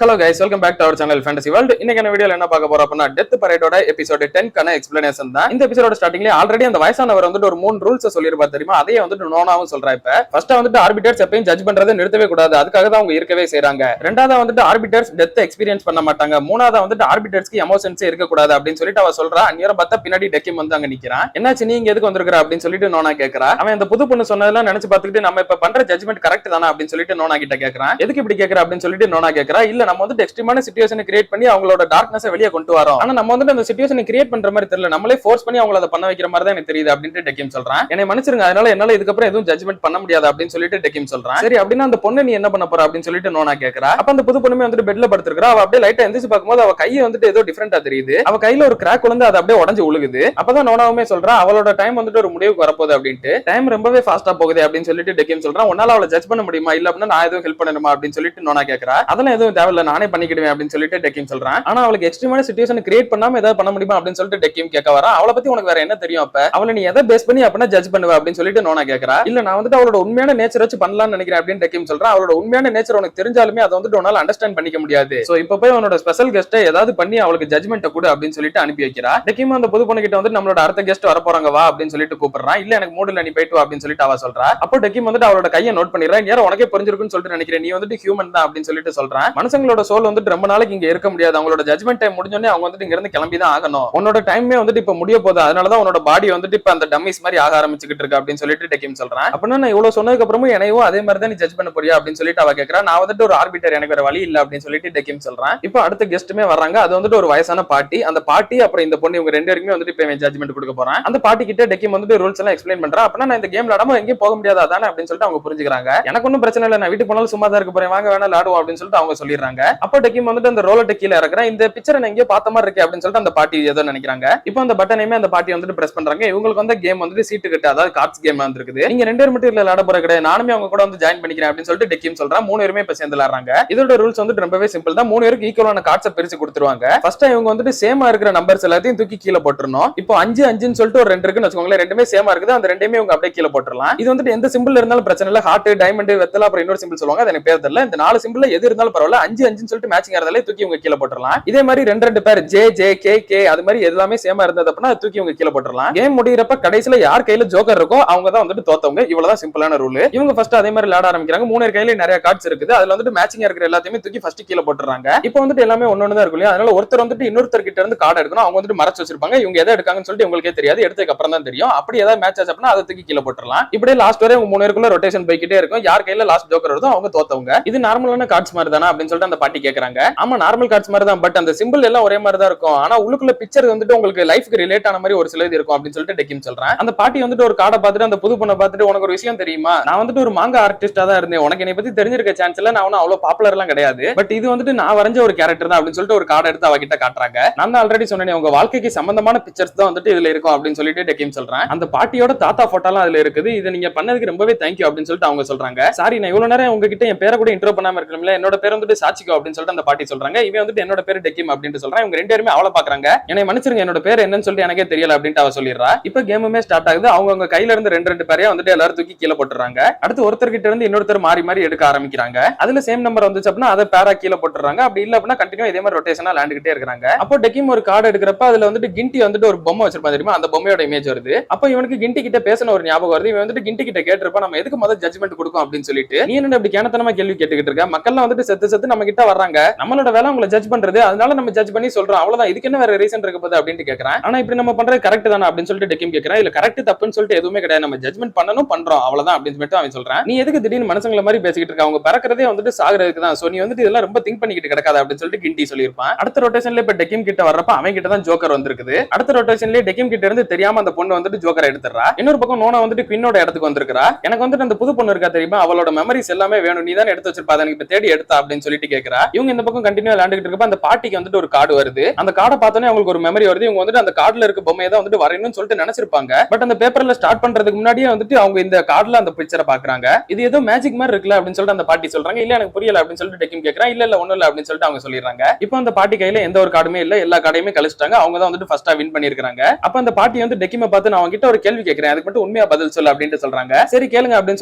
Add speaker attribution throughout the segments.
Speaker 1: Hello guys, welcome back to our channel Fantasy World. இன்னைக்கான வீடியோல என்ன பார்க்க போறோம் அப்படினா டெத் பரேடோட எபிசோட் 10 கான எக்ஸ்பிளனேஷன் தான். இந்த எபிசோடோட ஸ்டார்டிங்ல ஆல்ரெடி அந்த வயசானவர் வந்துட்டு ஒரு 3 ரூல்ஸ் சொல்லிருப்பார் தெரியுமா? அதையே வந்துட்டு நோனாவும் சொல்றா. இப்ப ஃபர்ஸ்ட் வந்துட்டு ஆர்பிட்டர்ஸ் எப்பவும் ஜட்ஜ் பண்றதை நிறுத்தவே கூடாது. அதுக்காக தான் அவங்க இருக்கவே செய்றாங்க. ரெண்டாவதா வந்துட்டு ஆர்பிட்டர்ஸ் டெத் எக்ஸ்பீரியன்ஸ் பண்ண மாட்டாங்க. மூணாவதா வந்துட்டு ஆர்பிட்டர்ஸ்க்கு எமோஷன்ஸே இருக்க கூடாது அப்படின்னு சொல்லிட்டு அவ சொல்றா. அந்நியரம் பார்த்தா பின்னாடி டெக்கிம் வந்து அங்க நிக்கிறான். என்னாச்சு நீ இங்க எதுக்கு வந்திருக்கற அப்படின்னு சொல்லிட்டு நோனா கேக்குறா. அவன் அந்த புது பொண்ணு சொன்னதெல்லாம் நினைச்சு பார்த்துட்டு நம்ம இப்ப பண்ற ஜட்ஜ்மெண்ட் கரெக்ட் தானா அப்படின்னு சொல்லிட்டு நோனா கிட்ட கேக்குறான். எதுக்கு இப்படி கேக்குற அப்படின்னு சொல்லிட்டு நோனா கேக்குறா. இல்ல நம்ம வந்து எக்ஸ்ட்ரீமான சிச்சுவேஷனை கிரியேட் பண்ணி அவங்களோட டார்க்னஸை வெளியே கொண்டு வரோம். ஆனா நம்ம வந்து அந்த சிச்சுவேஷனை கிரியேட் பண்ற மாதிரி தெரியல, நம்மளே ஃபோர்ஸ் பண்ணி அவங்கள அதை பண்ண வைக்கிற மாதிரி தான் எனக்கு தெரியுது அப்படின்னு டெக்கிம் சொல்றான். என்னை மன்னிச்சிருங்க, அதனால என்னால இதுக்கப்புறம் எதுவும் ஜட்ஜ்மெண்ட் பண்ண முடியாது அப்படின்னு சொல்லிட்டு டெக்கிம் சொல்றான். சரி அப்படின்னா அந்த பொண்ணு நீ என்ன பண்ண போற அப்படின்னு சொல்லிட்டு நோனா கேக்குறா. அப்ப அந்த புது பொண்ணுமே வந்துட்டு பெட்ல படுத்துருக்கா. அவ அப்படியே லைட்டா எந்திரிச்சு பார்க்கும்போது அவ கையை வந்துட்டு ஏதோ டிஃபரெண்டா தெரியுது. அவ கையில ஒரு கிராக் விழுந்து அது அப்படியே உடஞ்சு உழுகுது. அப்பதான் நோனாவுமே சொல்றா அவளோட டைம் வந்துட்டு ஒரு முடிவுக்கு வரப்போகுது அப்படின்ட்டு. டைம் ரொம்பவே ஃபாஸ்டா போகுது அப்படின்னு சொல்லிட்டு டெக்கிம் சொல்றான். உன்னால அவளை ஜட்ஜ் பண்ண முடியுமா இல்ல அப்படின்னா நான் எதுவும் ஹெல்ப் பண்ணணுமா அப்படின்னு சொல்லிட்டு நோனா கேக்குறா. அதெல்லாம் எதுவும் தேவையில்ல, நானே பண்ணிக்கிடுவேன் அப்படின்னு சொல்லிட்டு டெக்கிம் சொல்றான். ஆனா அவளுக்கு எக்ஸ்ட்ரீமான சிச்சுவேஷன் கிரியேட் பண்ணாம ஏதாவது பண்ண முடியுமா அப்படின்னு சொல்லிட்டு டெக்கிம் கேட்க வரா. அவளை பத்தி உனக்கு வேற என்ன தெரியும்? அப்ப அவளை நீ எதை பேஸ் பண்ணி அப்படின்னா ஜட்ஜ் பண்ணுவ அப்படின்னு சொல்லிட்டு நோனா கேக்குறா. இல்ல நான் வந்துட்டு அவளோட உண்மையான நேச்சர் வச்சு பண்ணலாம்னு நினைக்கிறேன் அப்படின்னு டெக்கிம் சொல்றான். அவளோட உண்மையான நேச்சர் உனக்கு தெரிஞ்சாலுமே அதை வந்துட்டு உன்னால அண்டர்ஸ்டாண்ட் பண்ணிக்க முடியாது. சோ இப்ப போய் அவனோட ஸ்பெஷல் கெஸ்ட்டை ஏதாவது பண்ணி அவளுக்கு ஜட்ஜ்மெண்ட் கொடு அப்படின்னு சொல்லிட்டு அனுப்பி வைக்கிறா. டெக்கிம் அந்த புது பொண்ணு கிட்ட வந்து நம்மளோட அடுத்த கெஸ்ட் வர போறாங்க வா அப்படின்னு சொல்லிட்டு கூப்பிடுறான். இல்ல எனக்கு மூட் இல்ல, நீ போயிட்டு வா அப்படின்னு சொல்லிட்டு அவ சொல்றா. அப்போ டெக்கிம் வந்துட்டு அவளோட கையை நோட் பண்ணிடுறேன். யாரும் உனக்கே புரிஞ்சிருக்குன்னு சொல்லிட்டு நினைக்கிறேன், நீ வந்துட்டு ஹியூமன் தான் அப்படின்னு சொல்லிட்டு சொல்றான். மனுஷங்களோட சோல் வந்துட்டு ரொம்ப நாளைக்கு இங்க இருக்க முடியாது, அவங்களோட ஜட்ஜ்மெண்ட் டைம் முடிஞ்சோடனே அவங்க வந்துட்டு இங்க இருந்து கிளம்பி தான் ஆகணும். உன்னோட டைமே வந்துட்டு இப்ப முடிய போகுது, அதனாலதான் உன்னோட பாடி வந்துட்டு இப்ப அந்த டம்மிஸ் மாதிரி ஆக ஆரம்பிச்சுக்கிட்டு இருக்கு அப்படின்னு சொல்லிட்டு டெக்கிம் சொல்றான். அப்படின்னா நான் இவ்வளவு சொன்னதுக்கு அப்புறமும் என்னையும் அதே மாதிரி தான் நீ ஜட்ஜ் பண்ண போறியா அப்படின்னு சொல்லிட்டு அவ கேட்கறா. நான் வந்துட்டு ஒரு ஆர்பிட்டர், எனக்கு வேற வழி இல்ல அப்படின்னு சொல்லிட்டு டெக்கிம் சொல்றான். இப்போ அடுத்த கெஸ்ட்டுமே வர்றாங்க. அது வந்துட்டு ஒரு வயசான பாட்டி. அந்த பாட்டி அப்புறம் இந்த பொண்ணு இவங்க ரெண்டு பேருக்குமே வந்துட்டு இப்ப ஜட்ஜ்மெண்ட் கொடுக்க போறான். அந்த பாட்டி கிட்ட டெக்கிம் வந்துட்டு ரூல்ஸ் எல்லாம் எக்ஸ்பிளைன் பண்றான். அப்படின்னா நான் இந்த கேம் விளையாடாம எங்கேயும் போக முடியாது அதானே அப்படின்னு சொல்லிட்டு அவங்க புரிஞ்சுக்கிறாங்க. எனக்கு ஒன்னும் பிரச்சனை இல்லை, நான் வீட்டுக்கு போனாலும் சும்மா தான் இருக்க போறேன், வாங்க வேணா விளையாடுவோம் அப்படின்னு சொல்லிட்டு அவங்க சொல்லிடுறாங்க. அப்போ டெக்கிம் வந்துட்டு அந்த ரோலர் கீழே இறக்குறேன். இந்த பிக்சரை நான் எங்கேயோ பார்த்த மாதிரி இருக்கு அப்படின்னு சொல்லிட்டு அந்த பாட்டி ஏதோ நினைக்கிறாங்க. இப்போ அந்த பட்டனையுமே அந்த பாட்டி வந்துட்டு பிரஸ் பண்றாங்க. இவங்களுக்கு வந்து கேம் வந்துட்டு சீட்டு கட்டு, அதாவது கார்ட்ஸ் கேம் வந்துருக்குது. நீங்க ரெண்டு பேர் மட்டும் இல்ல விளையாட போற கிடையாது, நானுமே அவங்க கூட வந்து ஜாயின் பண்ணிக்கிறேன் அப்படின்னு சொல்லிட்டு டெக்கிம் சொல்றான். மூணு பேருமே இப்ப சேர்ந்து விளையாடுறாங்க. இதோட ரூல்ஸ் வந்துட்டு ரொம்பவே சிம்பிள் தான். மூணு பேருக்கு ஈக்குவலான கார்ட்ஸை பிரிச்சு கொடுத்துருவாங்க. ஃபர்ஸ்ட் இவங்க வந்துட்டு சேமா இருக்கிற நம்பர்ஸ் எல்லாத்தையும் தூக்கி கீழே போட்டுறணும். இப்போ 5 5ன்னு சொல்லிட்டு ஒரு ரெண்டு இருக்குன்னு வச்சுக்கோங்களேன், ரெண்டுமே சேமா இருக்குது, அந்த ரெண்டுமே இவங்க அப்படியே கீழே போட்டுறலாம். இது வந்துட்டு எந்த சிம்பிள் இருந்தாலும் பிரச்சனை இல்ல, ஹார்ட் டைமண்ட் வெத்தலை அப்புறம் இன்னொரு சிம்பிள் சொல்லுவாங்க, அது எனக்கு பேர் தெரியல. இந்த 4 சிம்பிள்ல எது இருந்தாலும் பரவாயில்ல, 5 5ன்னு சொல்லிட்டு மேட்சிங் ஆறதால தூக்கி இவங்க கீழே போட்டுறலாம். இதே மாதிரி ரெண்டு பேர் ஜே ஜே கே கே அது மாதிரி எல்லாமே சேமா இருந்தது அப்படின்னா தூக்கி இவங்க கீழே போட்டுறலாம். கேம் முடியறப்ப கடைசியில யார் கையில ஜோக்கர் இருக்கோ அவங்க தான் வந்துட்டு தோத்தவங்க. இவ்வளவுதான் சிம்பிளான ரூல். இவங்க ஃபர்ஸ்ட் அதே மாதிரி விளையாட ஆரம்பிக்கிறாங்க. மூணு கையில நிறைய கார்ட்ஸ் இருக்குது, அதுல வந்துட்டு மேட்சிங்கா இருக்கிற எல்லாத்தையுமே தூக்கி ஃபர்ஸ்ட் கீழே போட்டுறாங்க. இப்போ வந்துட்டு எல்லாமே ஒன்னொன்னு தான் இருக்கும், அதனால ஒருத்தர் வந்துட்டு இன்னொருத்தர் கிட்ட இருந்து கார்டு எடுக்கணும். அவங்க வந்துட்டு மறைச்சு வச்சிருப்பாங்க. இவங்க எதை எடுக்காங்கன்னு சொல்லிட்டு உங்களுக்கே தெரியாது, எடுத்ததுக்கு அப்புறம் தான் தெரியும். அப்படி ஏதாவது மேட்ச் ஆச்சு அப்படின்னா அதை தூக்கி கீழே போட்டுறலாம். இப்படியே லாஸ்ட் வரை மூணு பேருக்குள்ள ரொட்டேஷன் போய்கிட்டே இருக்கும். யார் கையில லாஸ்ட் ஜோக்கர் வருதோ அவங்க தோத்தவங்க. இது நார்மலான கார்ட்ஸ் மாதிரி தானா அப்படின்னு சொல்லிட்டு அந்த பாட்டி கேக்குறாங்க. ஆமா நார்மல் கார்ட்ஸ் மாதிரி தான், பட் அந்த சிம்பிள் எல்லாம் ஒரே மாதிரி தான் இருக்கும். ஆனா உள்ளுக்குள்ள பிக்சர் வந்துட்டு உங்களுக்கு லைஃப்க்கு ரிலேட் ஆன மாதிரி ஒரு சில இது இருக்கும் அப்படின்னு சொல்லிட்டு டெக்கிம் சொல்றேன். அந்த பாட்டி வந்துட்டு ஒரு கார்டை பார்த்துட்டு அந்த புது பொண்ணை பார்த்துட்டு உனக்கு ஒரு விஷயம் தெரியுமா, நான் வந்துட்டு ஒரு மாங்கா ஆர்டிஸ்டா தான் இருந்தேன், உனக்கு என்னை பத்தி தெரிஞ்சிருக்க சான்ஸ் இல்ல, நான் அவ்வளவு பாப்புலர் எல்லாம் கிடையாது, பட் இது வந்துட்டு நான் வரைஞ்ச ஒரு கேரக்டர் தான் அப்படின்னு சொல்லிட்டு ஒரு கார்டை எடுத்து அவகிட்ட காட்டுறாங்க. நான் ஆல்ரெடி சொன்னேன் உங்க வாழ்க்கைக்கு சம்பந்தமான பிக்சர்ஸ் தான் வந்துட்டு இதுல இருக்கும் அப்படின்னு சொல்லிட்டு டெக்கிம் சொல்றேன். அந்த பாட்டியோட தாத்தா போட்டோலாம் அதுல இருக்குது, இது நீங்க பண்ணதுக்கு ரொம்பவே தேங்க்யூ அப்படின்னு சொல்லிட்டு அவங்க சொல்றாங்க. சாரி நான் இவ்வளவு நேரம் உங்ககிட்ட என் பேரை கூட இன்ட்ரோ பண்ணாம இருக்கணும்ல, என்னோட பேர் வந்துட்டு சாச்சிகோ அப்படின்னு சொல்லிட்டு அந்த பாட்டி சொல்றாங்க. இவன் வந்துட்டு என்னோட பேர் டெக்கிம் அப்படின்னு சொல்றான். இவங்க ரெண்டு பேருமே அவளை பாக்குறாங்க. என்னை மன்னிச்சிருங்க என்னோட பேர் என்னன்னு சொல்லிட்டு எனக்கே தெரியல அப்படின்ட்டு அவ சொல்லிடுறா. இப்ப கேமுமே ஸ்டார்ட் ஆகுது. அவங்க கையில இருந்து ரெண்டு பேரையா வந்துட்டு எல்லாரும் தூக்கி கீழே போட்டுறாங்க. அடுத்து ஒருத்தர் கிட்ட இருந்து இன்னொருத்தர் மாறி மாறி எடுக்க ஆரம்பிக்கிறாங்க. அதுல சேம் நம்பர் வந்துச்சு அப்படின்னா அதை பேரா கீழே போட்டுறாங்க. அப்படி இல்ல அப்படின்னா கண்டினியூ இதே மாதிரி ரொட்டேஷனா விளையாண்டுட்டே இருக்காங்க. அப்போ டெக்கிம் ஒரு கார்டு எடுக்கிறப்ப அதுல வந்துட்டு கிண்டி வந்துட்டு ஒரு பொம்மை வச்சிருப்பா தெரியுமா, அந்த பொம்மையோட இமேஜ் வருது. அப்போ இவனுக்கு கிண்டி கிட்ட பேசின ஒரு ஞாபகம் வருது. இவன் வந்துட்டு கிண்டி கிட்ட கேட்டிருப்பா நம்ம எதுக்கு முதல் ஜட்ஜ்மெண்ட் கொடுக்கும் அப்படின்னு சொல்லிட்டு, நீ என்ன இப்படி கேனத்தனமா கேள்வி கேட்டுக்கிட்டு இருக்க, மக்கள்லாம் வந்துட்டு செத்து நம்ம கிட்ட வர்றாங்க, நம்மளோட வேலை உங்களை ஜட்ஜ் பண்றது, அதனால நம்ம ஜட்ஜ் பண்ணி சொல்றோம், அவ்வளவுதான், இதுக்கு என்ன வேற ரீசன் இருக்க போகுது அப்படின்னு கேட்கறேன். ஆனா இப்படி நம்ம பண்றது கரெக்ட் தானே அப்படின்னு சொல்லிட்டு டெக்கிம் கேட்கறேன். இல்ல கரெக்ட் தப்புன்னு சொல்லிட்டு எதுவுமே கிடையாது, நம்ம ஜட்ஜ்மெண்ட் பண்ணணும் பண்றோம் அவ்வளவுதான் அப்படின்னு சொல்லிட்டு அவன் சொல்றான். நீ எதுக்கு திடீர்னு மனுஷங்கள மாதிரி பேசிக்கிட்டு இருக்க, அவங்க பறக்கிறதே வந்துட்டு சாகுறதுக்கு தான், சோ நீ வந்துட்டு இதெல்லாம் ரொம்ப திங்க் பண்ணிக்கிட்டு கிடக்காத அப்படின்னு சொல்லிட்டு கிண்டி சொல்லியிருப்பான். அடுத்த ரொட்டேஷன்ல இப்ப டெக்கிம் கிட்ட வர்றப்ப அவன் கிட்ட தான் ஜோக்கர் வந்திருக்குது. அடுத்த ரொட்டேஷன்ல டெக்கிம் கிட்ட இருந்து தெரியாம அந்த பொண்ணு வந்துட்டு ஜோக்கர் எடுத்துறா. இன்னொரு பக்கம் நோனா வந்துட்டு குயினோட இடத்துக்கு வந்திருக்கா. எனக்கு வந்துட்டு அந்த புது பொண்ணு இருக்கா தெரியுமா, அவளோட மெமரிஸ் எல்லாமே வேணும், நீ தான் எடுத்து வச்சிருப்பா, எனக்கு இப்ப தேடி எடுத்தா அப்படின்னு சொல்லிட்டு கேக்குறா. இவங்க இந்த பக்கம் கண்டினியூ விளையாண்டுட்டு இருக்கப்ப அந்த பாட்டிக்கு வந்துட்டு ஒரு கார்டு வருது. அந்த கார்டை பார்த்தோன்னே அவங்களுக்கு ஒரு மெமரி வருது. இவங்க வந்துட்டு அந்த கார்டுல இருக்க பொம்மையை தான் வந்துட்டு வரையணும்னு சொல்லிட்டு நினைச்சிருப்பாங்க. பட் அந்த பேப்பர்ல ஸ்டார்ட் பண்றதுக்கு முன்னாடியே வந்துட்டு அவங்க இந்த கார்டுல அந்த பிக்சரை பாக்குறாங்க. இது ஏதோ மேஜிக் மாதிரி இருக்குல்ல அப்படின்னு சொல்லிட்டு அந்த பாட்டி சொல்றாங்க. இல்ல எனக்கு புரியல அப்படின்னு சொல்லிட்டு டெக்கிம் கேக்குறான். இல்ல ஒண்ணும் இல்ல அப்படின்னு சொல்லிட்டு அவங்க சொல்லிடுறாங்க. இப்போ அந்த பாட்டி கையில எந்த ஒரு கார்டுமே இல்ல, எல்லா கார்டையுமே கழிச்சிட்டாங்க. அவங்க தான் வந்துட்டு ஃபர்ஸ்டா வின் பண்ணிருக்காங்க. அப்ப அந்த பாட்டி வந்து டெக்கிமை பார்த்து நான் அவங்க கிட்ட ஒரு கேள்வி கேட்கிறேன், அதுக்கு மட்டும் உண்மையா பதில் சொல்லு அப்படின்னு சொல்றாங்க. சரி கேளுங்க அப்படின்னு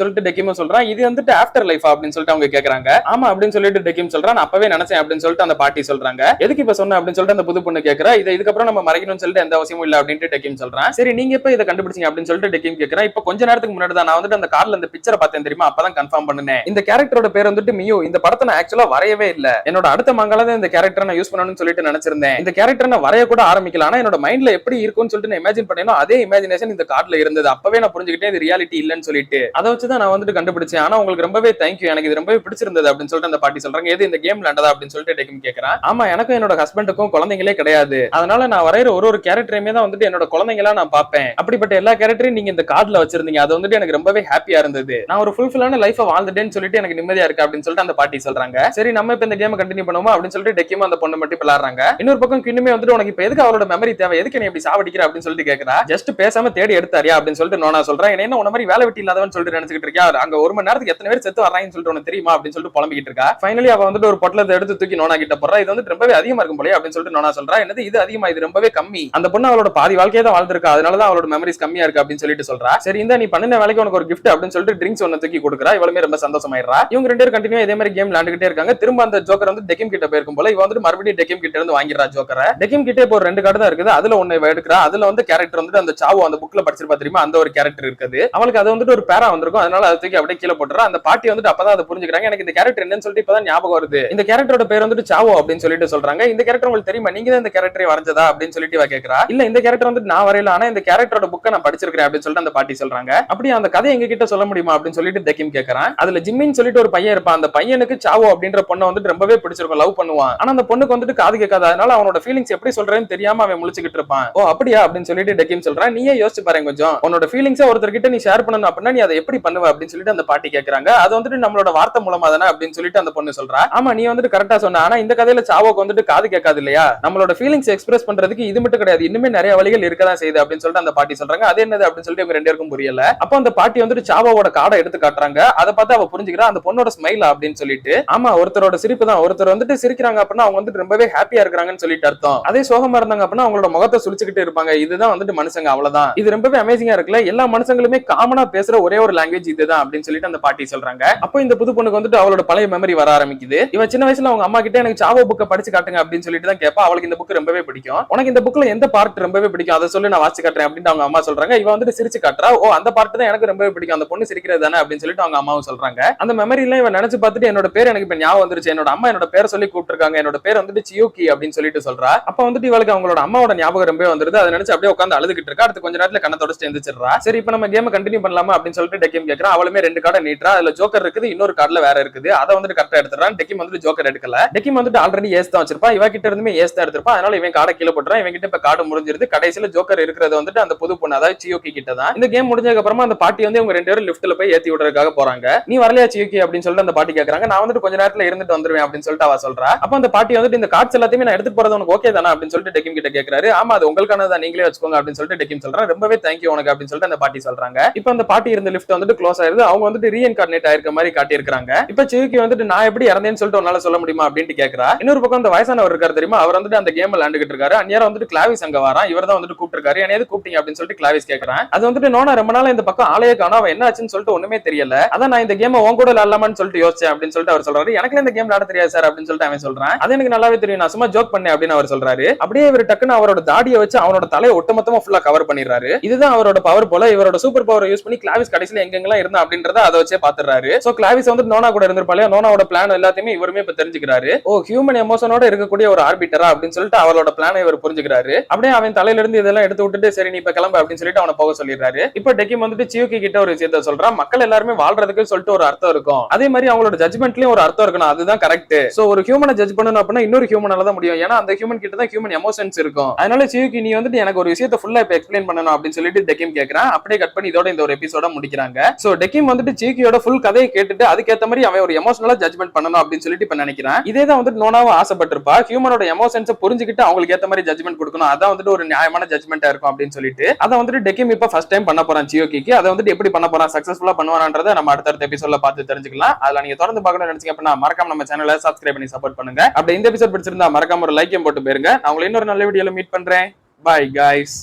Speaker 1: சொல்லிட்டு டெக்கிமோ சொல்றான். இது வந்துட்டு ஆஃப்டர் லைஃப் அப்படின்னு சொல்லிட்டு அவங்க கேக்குறாங்க. ஆமா அப்படின்னு சொல்லிட்டு டெக்கிம் சொல்றான். சொல்லலாம் நான் அப்பவே நினைச்சேன் அப்படின்னு சொல்லிட்டு அந்த பாட்டி சொல்றாங்க. எதுக்கு இப்ப சொன்ன அப்படின்னு சொல்லிட்டு அந்த புது பொண்ணு கேக்குறா. இதை இதுக்கப்புறம் நம்ம மறைக்கணும்னு சொல்லிட்டு எந்த அவசியமும் இல்ல அப்படின்ட்டு டெக்கிம் சொல்றான். சரி நீங்க எப்ப இதை கண்டுபிடிச்சீங்க அப்படின்னு சொல்லிட்டு டெக்கிம் கேக்குறா. இப்ப கொஞ்ச நேரத்துக்கு முன்னாடி தான் நான் வந்துட்டு அந்த கார்ல அந்த பிக்சரை பார்த்தேன் தெரியுமா, அப்பதான் கன்ஃபார்ம் பண்ணேன். இந்த கேரக்டரோட பேர் வந்துட்டு மியூ. இந்த படத்தை நான் ஆக்சுவலா வரையவே இல்ல, என்னோட அடுத்த மங்கள இந்த கேரக்டரை நான் யூஸ் பண்ணணும்னு சொல்லிட்டு நினைச்சிருந்தேன். இந்த கேரக்டர் நான் வரைய கூட ஆரம்பிக்கல, ஆனா என்னோட மைண்ட்ல எப்படி இருக்கும்னு சொல்லிட்டு நான் இமேஜின் பண்ணேனோ அதே இமேஜினேஷன் இந்த கார்ட்ல இருந்தது. அப்பவே நான் புரிஞ்சுக்கிட்டேன் இது ரியாலிட்டி இல்லன்னு சொல்லிட்டு. அதை வச்சுதான் நான் வந்துட்டு கண்டுபிடிச்சேன். ஆனா உங்களுக்கு ரொம்பவே தேங்க்யூ, எனக்கு இது ரொம்பவே பிடிச்சிருந்தது அப்படின்னு சொல்லிட்டு அந்த பாட்டி சொல்றாங்க. எது இந்த கேம் விளையாண்டதா அப்படின்னு சொல்லிட்டு டெக்கிம் கேக்குறான். ஆமா, எனக்கும் என்னோட ஹஸ்பண்டுக்கும் குழந்தைங்களே கிடையாது, அதனால நான் வரைகிற ஒரு கேரக்டரையுமே தான் வந்துட்டு என்னோட குழந்தைங்களா நான் பார்ப்பேன். அப்படிப்பட்ட எல்லா கேரக்டரையும் நீங்க இந்த கார்ட்ல வச்சிருந்தீங்க, அது வந்துட்டு எனக்கு ரொம்பவே ஹாப்பியா இருந்தது. நான் ஒரு ஃபுல்ஃபில்லான லைஃப வாழ்ந்துட்டேன்னு சொல்லிட்டு எனக்கு நிம்மதியா இருக்கு அப்படின்னு சொல்லிட்டு அந்த பாட்டி சொல்றாங்க. சரி நம்ம இப்ப இந்த கேம் கண்டினியூ பண்ணுவோம் அப்படின்னு சொல்லிட்டு டெக்கியும் அந்த பொண்ணு மட்டும் விளையாடுறாங்க. இன்னொரு பக்கம் கிண்ணுமே வந்துட்டு உனக்கு இப்ப எதுக்கு அவளோட மெமரி தேவை, எதுக்கு நீ இப்படி சாவடிக்கிற அப்படின்னு சொல்லிட்டு கேக்குறா. ஜஸ்ட் பேசாம தேடி எடுத்தாரியா அப்படின்னு சொல்லிட்டு நோனா சொல்றேன். என்ன உன மாதிரி வேலை வெட்டி இல்லாதவன்னு சொல்லிட்டு நினைச்சிட்டு இருக்கியா, அங்க ஒரு மணி நேரத்துக்கு எத்தனை பேர் செத்து வர்றாங்கன்னு சொல்லிட்டு உனக்கு தெரியுமா அப்படின்னு சொல்லிட்டு புலம்பிக்கிட்டு இருக்கா. ஃபைனலி அவ வந்துட்டு ஒரு பொட்டலத்தை எடுத்து தூக்கி நோனா கிட்ட போறா. இது வந்து ரொம்பவே அதிகமா இருக்கும் போல அப்படின்னு சொல்லிட்டு நோனா சொல்றா. என்னது இது அதிகமா, இது ரொம்பவே கம்மி, அந்த பொண்ணு அவளோட பாதி வாழ்க்கையை தான் வாழ்ந்திருக்கா, அதனாலதான் அவளோட மெமரிஸ் கம்மியா இருக்கு அப்படின்னு சொல்லிட்டு சொல்றா. சரி இந்த நீ பண்ணின வேலைக்கு உனக்கு ஒரு கிஃப்ட் அப்படின்னு சொல்லிட்டு ட்ரிங்க்ஸ் ஒன்னு தூக்கி கொடுக்குறா. இவளுமே ரொம்ப சந்தோஷமாயிரா. இவங்க ரெண்டு பேரும் கண்டினியூ இதே மாதிரி கேம் விளையாண்டுகிட்டே இருக்காங்க. திரும்ப அந்த ஜோக்கர் வந்து டெக்கிம் கிட்ட போயிருக்கும் போல இவ வந்துட்டு மறுபடியும் டெக்கிம் கிட்ட இருந்து வாங்கிடுறா ஜோக்கரை. டெக்கிம் கிட்டே இப்போ ஒரு 2 கார்டு தான் இருக்குது, அதுல ஒன்னு எடுக்கிறா. அதுல வந்து கேரக்டர் வந்துட்டு அந்த சாவோ அந்த புக்ல படிச்சிருப்பா தெரியுமா, அந்த ஒரு கேரக்டர் இருக்குது. அவளுக்கு அது வந்துட்டு ஒரு பேரா வந்திருக்கும், அதனால அதை தூக்கி அப்படியே கீழே போட்டுறா. அந்த பாட்டி வந்துட்டு அப்பதான் அதை புரிஞ்சுக்கிறாங்க. எனக்கு இந்த கேரக்டர் என்னன்னு சொல்லிட்டு இப்பதான் ஞாபகம் வருது, இந்த கேரக்டரோட பேர் வந்துட்டு சாவோ அப்படின்னு சொல்லிட்டு சொல்றாங்க. இந்த கேரக்டர் உங்களுக்கு தெரியுமா, நீங்க தான் இந்த கேரக்டரை வரைஞ்சதா அப்படின்னு சொல்லிட்டு இவ கேக்குறா. இல்ல இந்த கேரக்டர் வந்துட்டு நான் வரையல, ஆனா இந்த கேரக்டரோட புக்கை நான் படிச்சிருக்கேன் அப்படின்னு சொல்லிட்டு அந்த பாட்டி சொல்றாங்க. அப்படியே அந்த கதை எங்க கிட்ட சொல்ல முடியுமா அப்படின்னு சொல்லிட்டு டெக்கிம் கேக்குறான். அதுல ஜிம்மின்னு சொல்லிட்டு ஒரு பையன் இருப்பான், அந்த பையனுக்கு சாவோ அப்படின்ற பொண்ணை வந்துட்டு ரொம்பவே பிடிச்சிருக்கும், லவ் பண்ணுவான். ஆனா அந்த பொண்ணுக்கு வந்துட்டு காது கேட்காது, அதனால அவனோட ஃபீலிங்ஸ் எப்படி சொல்றேன்னு தெரியாம அவன் முழிச்சுக்கிட்டு இருப்பான். ஓ அப்படியா அப்படின்னு சொல்லிட்டு டெக்கிம் சொல்றான். நீயே யோசிச்சு பாருங்க கொஞ்சம், உன்னோட ஃபீலிங்ஸை ஒருத்தர்கிட்ட நீ ஷேர் பண்ணணும் அப்படின்னா நீ அதை எப்படி பண்ணுவ அப்படின்னு சொல்லிட்டு அந்த பாட்டி கேக்குறாங்க. அது வந்துட்டு நம்மளோட வார்த்தை மூலமா தானே அப்படின்னு சொல்லிட்டு அந்த பொண்ணு சொல்றா. ஆமா நீ வந்துட்டு கரெக்டா சொன்ன, ஆனா இந்த கதையில சாவோக்கு வந்துட்டு காது கேட்காது இல்லையா, நம்மளோட ஃபீலிங்ஸ் எக்ஸ்பிரஸ் பண்றதுக்கு இது மட்டும் கிடையாது, இன்னுமே நிறைய வழிகள் இருக்கதான் செய்யுது அப்படின்னு சொல்லிட்டு அந்த பாட்டி சொல்றாங்க. அது என்னது அப்படின்னு சொல்லிட்டு இவங்க ரெண்டு பேருக்கும் புரியல. அப்போ அந்த பாட்டி வந்துட்டு சாவோட கார்டை எடுத்து காட்டுறாங்க. அதை பார்த்து அவ புரிஞ்சுக்கிறா அந்த பொண்ணோட ஸ்மைல் அப்படின்னு சொல்லிட்டு. ஆமா ஒருத்தரோட சிரிப்பு தான், ஒருத்தர் வந்துட்டு சிரிக்கிறாங்க அப்படின்னா அவங்க வந்துட்டு ரொம்பவே ஹாப்பியா இருக்காங்கன்னு சொல்லிட்டு அர்த்தம். அதே சோகமா இருந்தாங்க அப்படின்னா அவங்களோட முகத்தை சுழிச்சுக்கிட்டு இருப்பாங்க. இதுதான் வந்துட்டு மனுஷங்க, அவ்வளவுதான். இது ரொம்பவே அமேசிங்கா இருக்குல்ல, எல்லா மனுஷங்களுமே காமனா பேசுற ஒரே ஒரு லாங்குவேஜ் இதுதான் அப்படின்னு சொல்லிட்டு அந்த பாட்டி சொல்றாங்க. அப்போ இந்த புது பொண்ணுக்கு வந்துட்டு அவளோட பழைய மெமரி வர ஆரம்பிக்குது. இவன் சின்ன வயசுல அவங்க அம்மா கிட்ட எனக்கு சாவோ புக்கை படிச்சு காட்டுங்க அப்படின்னு சொல்லிட்டு தான் கேட்பா. அவளுக்கு இந்த புக் ரொம்பவே பிடிக்கும். உனக்கு இந்த புக்ல எந்த பார்ட் ரொம்பவே பிடிக்கும் அதை சொல்லி நான் வாசிச்சு காட்டுறேன் அப்படின்னு அவங்க அம்மா சொல்றாங்க. இவன் வந்துட்டு சிரிச்சு காட்டுறா. ஓ அந்த பார்ட் தான் எனக்கு ரொம்பவே பிடிக்கும், அந்த பொண்ணு சிரிக்கிறது தானே அப்படின்னு சொல்லிட்டு அவங்க அம்மாவும் சொல்றாங்க. அந்த மெமரியில இவன் நினைச்சு பார்த்துட்டு என்னோட பேர் எனக்கு இப்ப ஞாபகம் வந்துருச்சு, என்னோட அம்மா என்னோட பேரை சொல்லி கூப்பிட்டுருக்காங்க, என்னோட பேர் வந்துட்டு சியூகி அப்படின்னு சொல்லிட்டு சொல்றா. அப்ப வந்துட்டு இவளுக்கு அவங்களோட அம்மாவோட ஞாபகம் ரொம்ப வந்துருது. அதை நினைச்சு அப்படியே உட்காந்து அழுதுகிட்டு இருக்கா. அடுத்து கொஞ்ச நேரத்துல கண்ணை தொடச்சு எழுந்திருச்சிடுறா. சரி இப்ப நம்ம கேம் கண்டினியூ பண்ணலாமா அப்படின்னு சொல்லிட்டு டெக்கிம் கேட்கறான். அவளுமே 2 கார்டை நீட்றா. அதுல ஜோக்கர் இருக்குது, இன்னொரு கார்டுல வேற இருக்குது. அதை வந்துட்டு கரெக்டா எடுத்துறான். டெக்கிம் வந்துட்டு ஜோக்கர் எடுக்கல. டெக்கிம் வந்துட்டு ஆல்ரெடி ஏஸ் தான் வச்சிருப்பா. இவ கிட்ட இருந்துமே ஏஸ் தான் எடுத்திருப்பா. அதனால இவன் கார்டை கீழே போட்டுறான். இவன் கிட்ட இப்ப கார்டு முடிஞ்சிருது. கடைசியில ஜோக்கர் இருக்கிறது வந்துட்டு அந்த புது பொண்ணு அதாவது சியோகி கிட்ட தான். இந்த கேம் முடிஞ்சதுக்கு அப்புறமா அந்த பாட்டி வந்து இவங்க 2 பேரும் லிஃப்ட்ல போய் ஏத்தி விடுறதுக்காக போறாங்க. நீ வரலையா சியோகி அப்படின்னு சொல்லிட்டு அந்த பாட்டி கேக்குறாங்க. நான் வந்துட்டு கொஞ்ச நேரத்துல இருந்துட்டு வந்துருவேன் அப்படின்னு சொல்லிட்டு அவ சொல்றா. அப்ப அந்த பாட்டி வந்துட்டு இந்த கார்ட்ஸ் எல்லாத்தையுமே நான் எடுத்து போறது உனக்கு ஓகே தானே அப்படின்னு சொல்லிட்டு டெக்கிம் கிட்ட கேக்குறாரு. ஆமா அது உங்களுக்கானதான், நீங்களே வச்சுக்கோங்க அப்படின்னு சொல்லிட்டு டெக்கிம் சொல்றான். ரொம்பவே தேங்க்யூ உனக்கு அப்படின்னு சொல்லிட்டு அந்த பாட்டி சொல்றாங்க. இப்ப அந்த பாட்டி இருந்த லிஃப்ட் வந்துட்டு க்ளோஸ் ஆயிருது. அவங்க வந்துட்டு ரீஇன்கார்னேட் ஆயிருக்க மாதிரி காட்டி இருக்காங்க. இப்ப சியூகி வந்துட்டு நான் எப்படி இறந்தேன்னு சொல்லிட்டு உன்னால சொல்ல முடியுமா அப்படின்னு கேக்குறா. இன்னொரு பக்கம் அந்த வயசானவர் இருக்காரு தெரியுமா, அவர் வந்துட்டு அந்த கேம் விளையாண்டுகிட்டு இருக்காரு. அந்நேரம் வந்துட்டு கிளாவிஸ் அங்க வரான். இவர் தான் வந்துட்டு கூப்பிட்டுருக்காரு. என்ன எது கூப்பிட்டீங்க அப்படின்னு சொல்லிட்டு கிளாவிஸ் கேக்குறான். அது வந்துட்டு நோனா ரொம்ப நாள் இந்த பக்கம் ஆளையே காணோம், அவன் என்ன ஆச்சுன்னு சொல்லிட்டு ஒண்ணுமே தெரியல, அதான் நான் இந்த கேம் உன் கூட விளையாடலாமான்னு சொல்லிட்டு யோசிச்சேன் அப்படின்னு சொல்லிட்டு அவர் சொல்றாரு. எனக்கு இந்த கேம் விளையாட தெரியாது சார் அப்படின்னு சொல்லிட்டு அவன் சொல்றான். அது எனக்கு நல்லாவே தெரியும், நான் சும்மா ஜோக் பண்ணேன் அப்படின்னு அவர் சொல்றாரு. அப்படியே இவர் டக்குன்னு அவரோட தாடியை வச்சு அவனோட தலையை ஒட்டுமொத்தமா ஃபுல்லா கவர் பண்ணிடுறாரு. இதுதான் அவரோட பவர் போல. இவரோட சூப்பர் பவர் யூஸ் பண்ணி கிளாவிஸ் கடைசியில எங்கெல்லாம் இருந்தா அப்படின்றத அதை வச்சே பாத்துறாரு. சோ கிளாவிஸ் வந்து நோனா கூட இருந்திருப்பாளே, நோனாவோட பிளான் எல்லாத்தையுமே இவருமே இப்ப தெரிஞ்சுக்கிறாரு. ஓ ஹியூமன் எமோஷனோட இருக்கக்கூடிய ஒரு ஆர்பிட்டரா அப்படின்னு சொல்லிட்டு அவரோட பிளானை இவர் புரிஞ்சுக்கிறாரு. அப்படியே அவன் தலையில இருந்து இதெல்லாம் எடுத்து விட்டுட்டு சரி நீ இப்ப கிளம்பு அப்படின்னு சொல்லிட்டு அவனை போக சொல்லிடுறாரு. இப்ப டெக்கிம் வந்துட்டு சியூகி கிட்ட ஒரு விஷயத்த சொல்றான். மக்கள் எல்லாருமே வாழ்றதுக்கு சொல்லிட்டு ஒரு அர்த்தம் இருக்கும், அதே மாதிரி அவங்களோட ஜட்ஜ்மெண்ட்லயும் ஒரு அர்த்தம் இருக்கணும், அதுதான் கரெக்ட். சோ ஒரு ஹியூமனை ஜட்ஜ் பண்ணணும் அப்படின்னா இன்னொரு ஹியூமனால தான் முடியும், ஏன்னா அந்த ஹியூமன் கிட்ட தான் ஹியூமன் எமோஷன்ஸ் இருக்கும். அதனால சியூகி நீ வந்துட்டு எனக்கு ஒரு விஷயத்தை ஃபுல்லா இப்ப எக்ஸ்பிளைன் பண்ணணும் அப்படின்னு சொல்லிட்டு டெக்கிம் கேக்குறான். அப்படியே கட் பண்ணி இதோட இந்த ஒரு எபிசோட முடிக்கிறாங்க. சோ டெக்கிம் வந்துட்டு சியூகியோட ஃபுல் கதையை கேட்டுட்டு அதுக்கேற்ற மாதிரி அவன் ஒரு எமோஷனலா ஜட்ஜ்மெண்ட் பண்ணணும் அப்படின்னு சொல்லிட்டு இப்ப நினைக்கிறான். இதே தான் வந்துட்டு நோனாவும் ஆசைப்பட்டிருப்பா, ஹியூமனோட எமோஷன்ஸை புரிஞ்சுக்கிட்டு அவங்களுக்கு ஏற்ற மாதிரி ஜட்ஜ்மெண்ட் கொடுக்கணும், அதான் வந்துட்டு ஒரு நியாயமான ஜட்ஜ்மெண்டா இருக்கும் அப்படின்னு சொல்லிட்டு அதை வந்துட்டு டெக்கிம் இப்ப ஃபர்ஸ்ட் டைம் பண்ண போறான் சியூகிக்கு. அதை வந்துட்டு எப்படி பண்ண போறான், சக்சஸ்ஃபுல்லா பண்ணுவான்றதை நம்ம அடுத்த எபிசோட்ல பார்த்து தெரிஞ்சுக்கலாம். அதுல நீங்க தொடர்ந்து பார்க்கணும்னு நினைச்சீங்க அப்படின்னா மறக்காம நம்ம சேனலை சப்ஸ்கிரைப் பண்ணி சப்போர்ட் பண்ணுங்க. அப்படி இந்த எபிசோட் பிடிச்சிருந்தா மறக்காம ஒரு லைக் போட்டு போயிருங்க. நான் உங்களை இன்னொரு நல்ல வீடியோல மீட் பண்றேன். Bye guys.